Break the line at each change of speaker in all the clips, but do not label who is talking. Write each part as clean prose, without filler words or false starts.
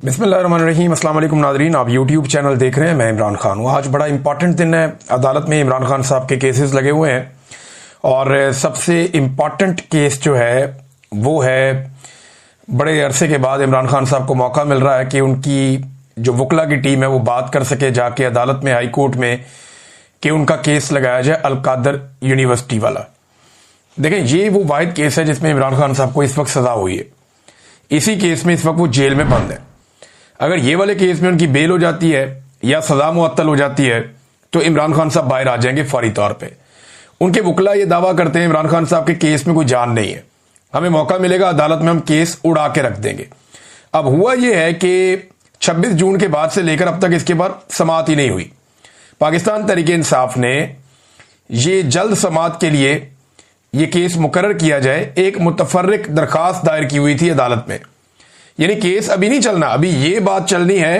बिस्मिल्लाहिर्रहमानिर्रहीम। अस्सलाम वालेकुम नाज़रीन, आप यूट्यूब चैनल देख रहे हैं। मैं इमरान खान हूँ। आज बड़ा इंपॉर्टेंट दिन है। अदालत में इमरान खान साहब के केसेस लगे हुए हैं और सबसे इम्पॉर्टेंट केस जो है वो है, बड़े अरसे के बाद इमरान खान साहब को मौका मिल रहा है कि उनकी जो वकला की टीम है वो बात कर सके जाके अदालत में, हाई कोर्ट में, कि उनका केस लगाया जाए अलकादर यूनिवर्सिटी वाला। देखें, ये वो वाहिद केस है जिसमें इमरान खान साहब को इस वक्त सजा हुई है। इसी केस में इस वक्त वो जेल में बंद है। अगर ये वाले केस में उनकी बेल हो जाती है या सजा मुअत्तल हो जाती है तो इमरान खान साहब बाहर आ जाएंगे फौरी तौर पे। उनके वकला ये दावा करते हैं इमरान खान साहब के केस में कोई जान नहीं है, हमें मौका मिलेगा अदालत में, हम केस उड़ा के रख देंगे। अब हुआ ये है कि 26 जून के बाद से लेकर अब तक इसके बाद समाअत ही नहीं हुई। पाकिस्तान तहरीके इंसाफ ने ये जल्द समाअत के लिए ये केस मुकर्रर किया जाए, एक मुतफर्रिक दरखास्त दायर की हुई थी अदालत में। यानी केस अभी नहीं चलना, अभी ये बात चलनी है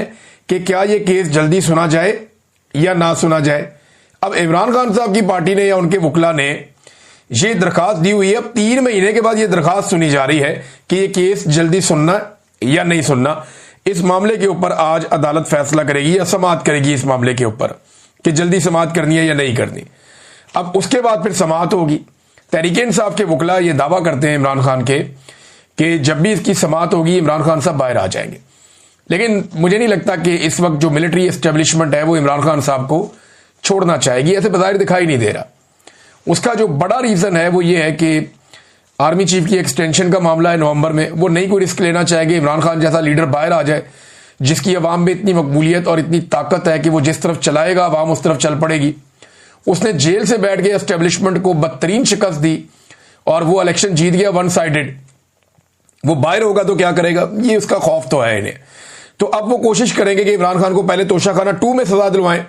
कि क्या ये केस जल्दी सुना जाए या ना सुना जाए। अब इमरान खान साहब की पार्टी ने या उनके वकला ने ये दरखास्त दी हुई है। अब 3 महीने के बाद ये दरखास्त सुनी जा रही है कि ये केस जल्दी सुनना या नहीं सुनना। इस मामले के ऊपर आज अदालत फैसला करेगी या समाअत करेगी इस मामले के ऊपर कि जल्दी समाअत करनी है या नहीं करनी। अब उसके बाद फिर समाअत होगी। तहरीके इंसाफ के वकला ये दावा करते हैं इमरान खान के कि जब भी इसकी समाअत होगी इमरान खान साहब बाहर आ जाएंगे। लेकिन मुझे नहीं लगता कि इस वक्त जो मिलिट्री एस्टेब्लिशमेंट है वो इमरान खान साहब को छोड़ना चाहेगी, ऐसे बाहर दिखाई नहीं दे रहा। उसका जो बड़ा रीजन है वो ये है कि आर्मी चीफ की एक्सटेंशन का मामला है नवंबर में, वो नहीं कोई रिस्क लेना चाहेगी। इमरान खान जैसा लीडर बाहर आ जाए जिसकी अवाम में इतनी मकबूलियत और इतनी ताकत है कि वो जिस तरफ चलाएगा अवाम उस तरफ चल पड़ेगी। उसने जेल से बैठ के एस्टेब्लिशमेंट को बदतरीन शिकस्त दी और वो इलेक्शन जीत गया वन साइडेड। वो बाहर होगा तो क्या करेगा, ये उसका खौफ तो है इन्हें। तो अब वो कोशिश करेंगे कि इमरान खान को पहले तोशाखाना 2 में सजा दिलवाएं,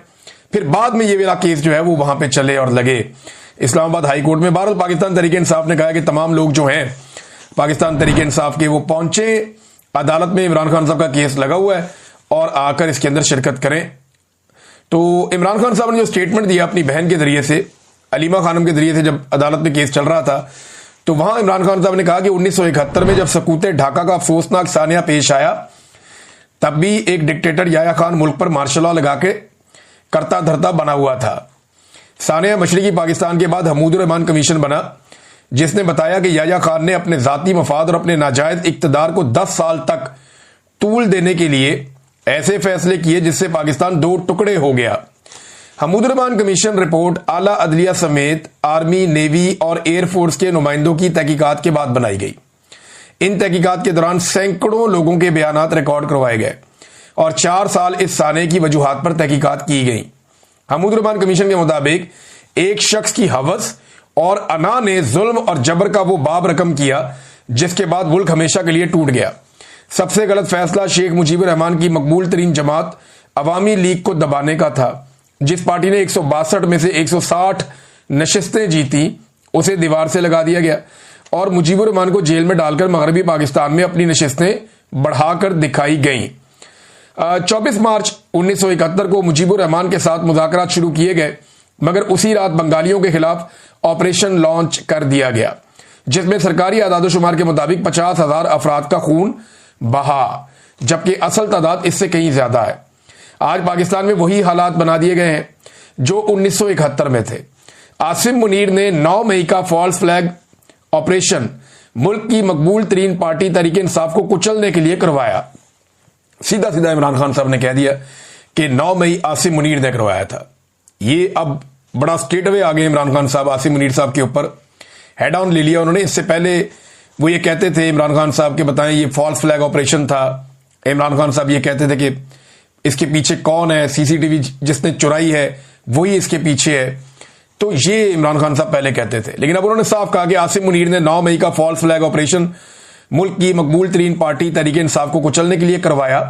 फिर बाद में ये वाला केस जो है वो वहां पे चले और लगे इस्लामाबाद हाई कोर्ट में। बहरहाल पाकिस्तान तहरीके इंसाफ ने कहा कि तमाम लोग जो हैं पाकिस्तान तहरीके इंसाफ के वो पहुंचे अदालत में, इमरान खान साहब का केस लगा हुआ है और आकर इसके अंदर शिरकत करें। तो इमरान खान साहब ने जो स्टेटमेंट दिया अपनी बहन के जरिए से, अलीमा खानम के जरिए से, जब अदालत में केस चल रहा था, तो वहां इमरान खान साहब ने कहा कि 1971 में जब सकूत ढाका का अफसोसनाक सानिया पेश आया तब भी एक डिक्टेटर याया खान मुल्क पर मार्शल लॉ लगा के करता धरता बना हुआ था। सानिया मशरकी पाकिस्तान के बाद हमूदुर रहमान कमीशन बना जिसने बताया कि याया खान ने अपने जाती मफाद और अपने नाजायज इक्तदार को 10 साल तक तूल देने के लिए ऐसे फैसले किए जिससे पाकिस्तान 2 टुकड़े हो गया। हमूदुर रहमान कमीशन रिपोर्ट आला अदलिया समेत आर्मी, नेवी और एयरफोर्स के नुमाइंदों की तहकीकात के बाद बनाई गई। इन तहकीकात के दौरान सैकड़ों लोगों के बयानात रिकॉर्ड करवाए गए और 4 साल इस साने की वजूहात पर तहकीकात की गई। हमूदुर रहमान कमीशन के मुताबिक एक शख्स की हवस और अना ने जुल्म और जबर का वो बाब रकम किया जिसके बाद मुल्क हमेशा के लिए टूट गया। सबसे गलत फैसला शेख मुजीबुर रहमान की मकबूल तरीन जमात अवामी लीग को दबाने का था। जिस पार्टी ने 162 में से 160 नशिस्तें जीती उसे दीवार से लगा दिया गया और मुजीबुर रहमान को जेल में डालकर मगरबी पाकिस्तान में अपनी नशिस्तें बढ़ाकर दिखाई गईं। 24 मार्च 1971 को मुजीबुर रहमान के साथ मुज़ाकरात शुरू किए गए, मगर उसी रात बंगालियों के खिलाफ ऑपरेशन लॉन्च कर दिया गया जिसमें सरकारी आदादोशुमार के मुताबिक 50,000 अफराद का खून बहा, जबकि असल तादाद इससे कहीं ज्यादा है। आज पाकिस्तान में वही हालात बना दिए गए हैं जो 1971 में थे। आसिम मुनीर ने 9 मई का फॉल्स फ्लैग ऑपरेशन मुल्क की मकबूल तरीन पार्टी तहरीके इंसाफ को कुचलने के लिए करवाया। सीधा सीधा इमरान खान साहब ने कह दिया कि 9 मई आसिम मुनीर ने करवाया था। ये अब बड़ा स्ट्रेट अवे आ गए इमरान खान साहब आसिम मुनीर साहब के ऊपर, हेड ऑन ले लिया उन्होंने। इससे पहले वो ये कहते थे इमरान खान साहब के, बताएं ये फॉल्स फ्लैग ऑपरेशन था। इमरान खान साहब ये कहते थे कि इसके पीछे कौन है, सीसीटीवी जिसने चुराई है वही इसके पीछे है। तो ये इमरान खान साहब पहले कहते थे, लेकिन अब उन्होंने साफ कहा कि आसिम मुनीर ने 9 मई का फॉल्स फ्लैग ऑपरेशन मुल्क की मकबूल तरीन पार्टी तहरीके इंसाफ को कुचलने के लिए करवाया।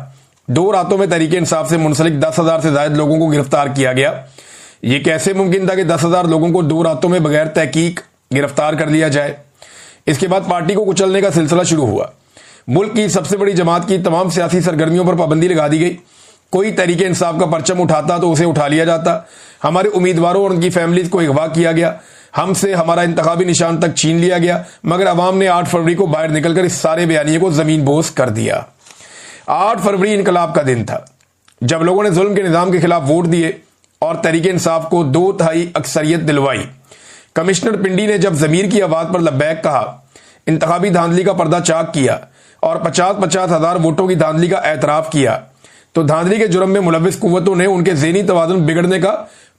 2 रातों में तहरीके इंसाफ से मुंसलिक 10,000 से ज्यादा लोगों को गिरफ्तार किया गया। ये कैसे मुमकिन था कि 10,000 लोगों को 2 रातों में बगैर तहकीक गिरफ्तार कर लिया जाए। इसके बाद पार्टी को कुचलने का सिलसिला शुरू हुआ। मुल्क की सबसे बड़ी जमात की तमाम सियासी सरगर्मियों पर पाबंदी लगा दी गई। कोई तहरीके इंसाफ का परचम उठाता तो उसे उठा लिया जाता। हमारे उम्मीदवारों और उनकी फैमिलीज को अगवा किया गया। हमसे हमारा इंतखाबी निशान तक छीन लिया गया, मगर अवाम ने 8 फरवरी को बाहर निकलकर इस सारे बयानिए को जमीन बोस कर दिया। 8 फरवरी इनकलाब का दिन था, जब लोगों ने जुल्म के निजाम के खिलाफ वोट दिए और तहरीक इंसाफ को 2/3 अक्सरियत दिलवाई। कमिश्नर पिंडी ने जब जमीर की आवाज पर लब्बैक कहा, इंतखाबी धांधली का पर्दा चाक किया और 50-50 हजार वोटों की धांधली का एतराफ किया, तो धांधली के जुर्म में मुलविस कुव्वतों ने उनके ज़हनी तवाज़ुन बिगड़ने का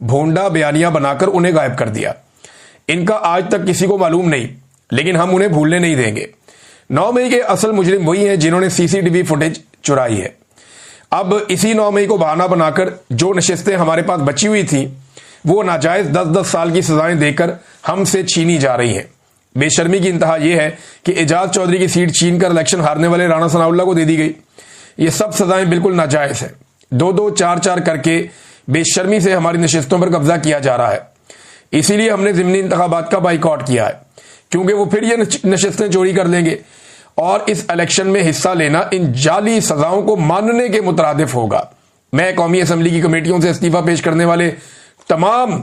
भोंडा बयानिया बनाकर उन्हें गायब कर दिया। इनका आज तक किसी को मालूम नहीं, लेकिन हम उन्हें भूलने नहीं देंगे। 9 मई के असल मुजरिम वही हैं जिन्होंने सीसीटीवी फुटेज चुराई है। अब इसी 9 मई को बहाना बनाकर जो नशिस्तें हमारे पास बची हुई थी, वो नाजायज 10-10 साल की सजाएं देकर हमसे छीनी जा रही हैं। बेशर्मी की इंतहा यह है कि एजाज चौधरी की सीट छीन कर इलेक्शन हारने वाले राणा सनाउल्लाह को दे दी गई। ये सब सजाएं बिल्कुल नाजायज है। 2-2, 4-4 करके बेशर्मी से हमारी नशिस्तों पर कब्जा किया जा रहा है। इसीलिए हमने ज़िमनी इंतखाबात का बाइकआउट किया है, क्योंकि वो फिर ये नशिस्तें चोरी कर लेंगे और इस इलेक्शन में हिस्सा लेना इन जाली सजाओं को मानने के मुतरादिफ होगा। मैं कौमी असम्बली की कमेटियों से इस्तीफा पेश करने वाले तमाम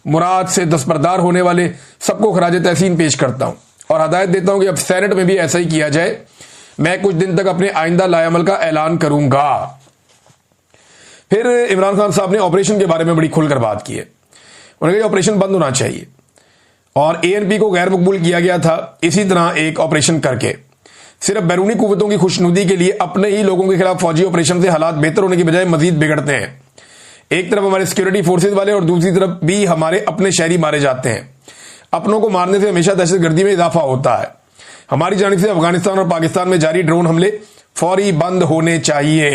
मुराद से दस्तबरदार होने वाले सबको खराज तहसीन पेश करता हूं और हदायत देता हूं कि अब सेनेट में भी ऐसा ही किया जाए। मैं कुछ दिन तक अपने आइंदा लाएअमल का ऐलान करूंगा। फिर इमरान खान साहब ने ऑपरेशन के बारे में बड़ी खुलकर बात की है। उन्होंने कहा ऑपरेशन बंद होना चाहिए और एएनपी को गैर मकबूल किया गया था इसी तरह एक ऑपरेशन करके सिर्फ बैरूनी कुव्वतों की खुशनुदी के लिए अपने ही लोगों के खिलाफ फौजी ऑपरेशन से हालात बेहतर होने की बजाय मजीद बिगड़ते हैं। एक तरफ हमारे सिक्योरिटी फोर्सेज वाले और दूसरी तरफ भी हमारे अपने शहरी मारे जाते हैं। अपनों को मारने से हमेशा दहशतगर्दी में इजाफा होता है। हमारी जानिब से अफगानिस्तान और पाकिस्तान में जारी ड्रोन हमले फौरी बंद होने चाहिए।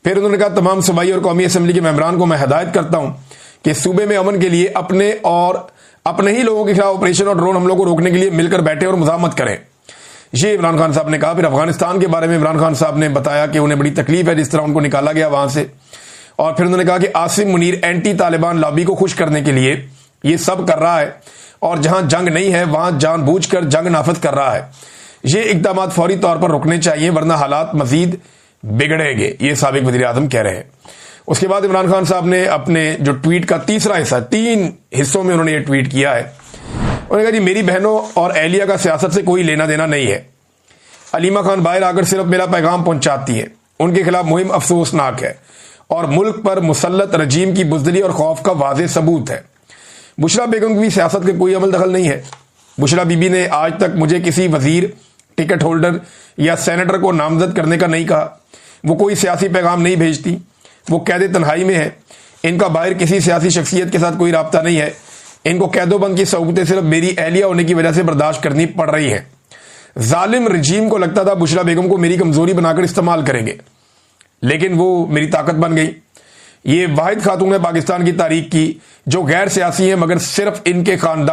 फिर उन्होंने कहा तमाम सूबाई और कौमी असम्बली के मेंबरान को मैं हदायत करता हूं कि सूबे में अमन के लिए अपने और अपने ही लोगों के खिलाफ ऑपरेशन और ड्रोन हमलों को रोकने के लिए मिलकर बैठे और मुजामत करें। ये इमरान खान साहब ने कहा। फिर अफगानिस्तान के बारे में इमरान खान साहब ने बताया कि उन्हें बड़ी तकलीफ है जिस तरह उनको निकाला गया वहां से, और फिर उन्होंने कहा कि आसिम मुनीर एंटी तालिबान लॉबी को खुश करने के लिए ये सब कर रहा है और जहां जंग नहीं है वहां जानबूझकर जंग नाफिज कर रहा है। ये इकदाम फौरी तौर पर रुकने चाहिए वरना हालात मजीद बिगड़ेंगे, ये साबिक वज़ीर आज़म कह रहे हैं। उसके बाद इमरान खान साहब ने अपने जो ट्वीट का तीसरा हिस्सा, 3 हिस्सों में उन्होंने ये ट्वीट किया है। उन्होंने कहा जी मेरी बहनों और एहलिया का सियासत से कोई लेना देना नहीं है। अलीमा खान बाहर आकर सिर्फ मेरा पैगाम पहुंचाती है। उनके खिलाफ मुहिम अफसोसनाक है और मुल्क पर मुसल्लत रजीम की बुज़दिली और खौफ का वाज़ेह सबूत है। बुशरा बेगम की भी सियासत का कोई अमल दखल नहीं है। बुशरा बीबी ने आज तक मुझे किसी वजीर, टिकट होल्डर या सेनेटर को नामजद करने का नहीं कहा। वो कोई सियासी पैगाम नहीं भेजती। वो कैद तन्हाई में है। इनका बाहर किसी सियासी शख्सियत के साथ कोई राब्ता नहीं है। इनको कैदोबंद की सऊबतें सिर्फ मेरी एहलिया होने की वजह से बर्दाश्त करनी पड़ रही हैं। जालिम रजीम को लगता था बुशरा बेगम को मेरी कमजोरी बनाकर इस्तेमाल करेंगे, लेकिन वो मेरी ताकत बन गई। ये वाहिद खातून है पाकिस्तान की तारीख की जो गैर सियासी है मगर सिर्फ इनके खानदान